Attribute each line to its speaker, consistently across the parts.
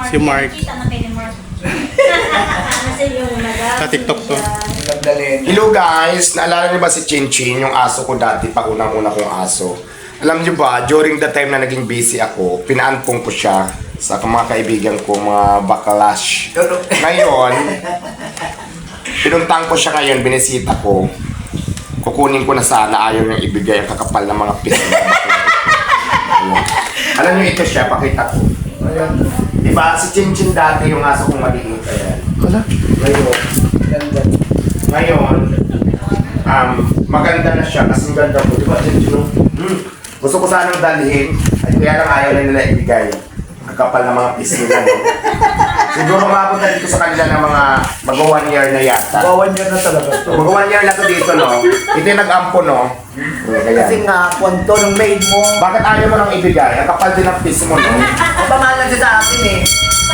Speaker 1: Si Mark.
Speaker 2: Kita na kay ni Mark. Kasi yung
Speaker 1: Sa TikTok to.
Speaker 3: Hello guys! Naalala niyo ba si Chinchin, yung aso ko dati, pag unang-una kong aso? Alam niyo ba, during the time na naging busy ako, pinaampong ko siya sa mga kaibigan ko, mga bakalash. Ngayon, pinuntang ko siya ngayon, binisita ko. Kukunin ko na sana, ayaw niyang ibigay ang kakapal ng mga piso. Alam niyo ito siya, pakita ko. Diba, si Chinchin dati yung aso kong maliit. Ayan. Ngayon, maganda na siya kasi ganda ko. Diba, Chinchin? Gusto ko sanang dalhin, ay kaya lang ayaw na nila ibigay. Ang kapal ng mga piso nila, no? Siguro mapunta dito sa kanila ng mga mag-1 year na yata.
Speaker 4: Mag-1 year na talaga to.
Speaker 3: Mag-1 year na to dito, no? Ito yung nag-ampo, no? Kaya.
Speaker 4: Kasi nga, kwanto ng maid mo.
Speaker 3: Bakit ayaw mo nang ibigay? Ang kapal din ng piso mo, no?
Speaker 4: Ang pamahal lang siya sa akin eh.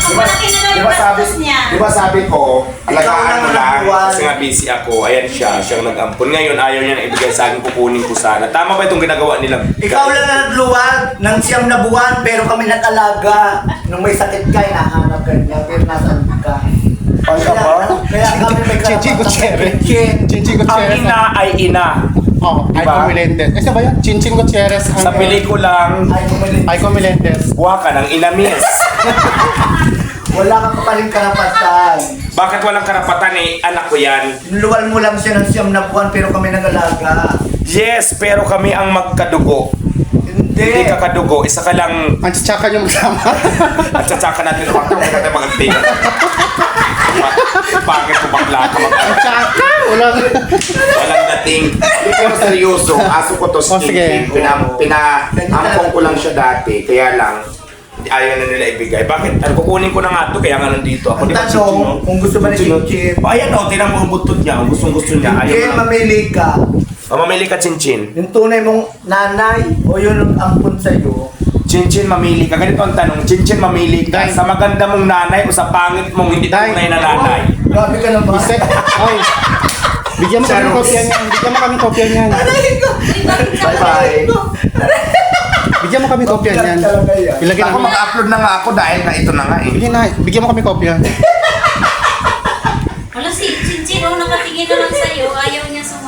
Speaker 2: Malaki na lang yung bastos niya.
Speaker 3: Diba sabi ko, alagaan mo
Speaker 4: Ikaw lang
Speaker 3: lang
Speaker 4: ang
Speaker 3: kasi nga busy ako. Ayan siya, siyang nag-ampon. Ngayon, ayaw niya na ibigay sa akin, kukunin ko sana. Tama ba itong ginagawa nila?
Speaker 4: Ikaw lang ang nagluwag ng 9 na buwan, pero kami nag-alaga. Nung may sakit ka, hinahanap ka niya, pero nasaan ka? Kaya kami may
Speaker 1: Chinchin Gutierrez. Chinchin
Speaker 3: Ang
Speaker 1: Gutierrez.
Speaker 3: ina ay ina.
Speaker 1: Oh,
Speaker 3: Diba?
Speaker 1: Aiko Melendez. Eh, ba yan? Chinchin Gutierrez.
Speaker 3: Sa pelikulang,
Speaker 1: Aiko Melendez.
Speaker 3: buha ka ng inamis.
Speaker 4: Wala kang kapaling karapatan.
Speaker 3: Bakit walang karapatan eh? Anak ko yan.
Speaker 4: Luwal mo lang siya ng 9 na buwan, pero kami nag-alaga.
Speaker 3: Yes, pero kami ang magkadugo. Hindi
Speaker 4: Hindi.
Speaker 3: ka kadugo, isa ka lang.
Speaker 1: Ang tsaka niyo magsama.
Speaker 3: At tsaka natin ang mga tayo mag-agting. Bakit ko bakla ka
Speaker 1: Ang tsaka. Walang.
Speaker 3: Walang dating. Pero seryoso, aso ko to
Speaker 1: Oh, sige.
Speaker 3: Pinampong ko lang siya dati, kaya lang ayaw na nila ibigay. Bakit? Ano, kukunin ko na nga to, kaya nga nandito ako.
Speaker 4: Ang
Speaker 3: Di ba, Chinchin, no?
Speaker 4: tanong, kung gusto ba ni Chinchin,
Speaker 3: Oh, ayan o, tinan mo ang butot niya. Ang gustong-gusto niya. Ayaw
Speaker 4: Chinchin,
Speaker 3: na.
Speaker 4: mamili ka.
Speaker 3: Oh, mamili ka, Chinchin.
Speaker 4: Yung tunay mong nanay o yun ang ampun sa'yo.
Speaker 3: Chinchin, mamili ka. Ganito ang tanong. Chinchin, mamili ka.
Speaker 1: Day.
Speaker 3: Sa maganda mong nanay o sa pangit mong hindi
Speaker 1: Day.
Speaker 3: tunay na nanay?
Speaker 4: Grabe ka naman.
Speaker 1: Isek. Oy. Bigyan mo kami
Speaker 3: Charot.
Speaker 1: kopya niyan. Bigyan mo kami kopya niyan.
Speaker 3: Bye-bye.
Speaker 1: Bigyan mo kami kopya niyan. Ilagay
Speaker 3: Ako
Speaker 1: na.
Speaker 3: mag-upload na nga ako dahil nga ito na nga eh.
Speaker 1: Bigyan mo kami kopya.
Speaker 2: Wala si Chinchin, nakatingin na lang sa'yo. Ayaw niya sumunod.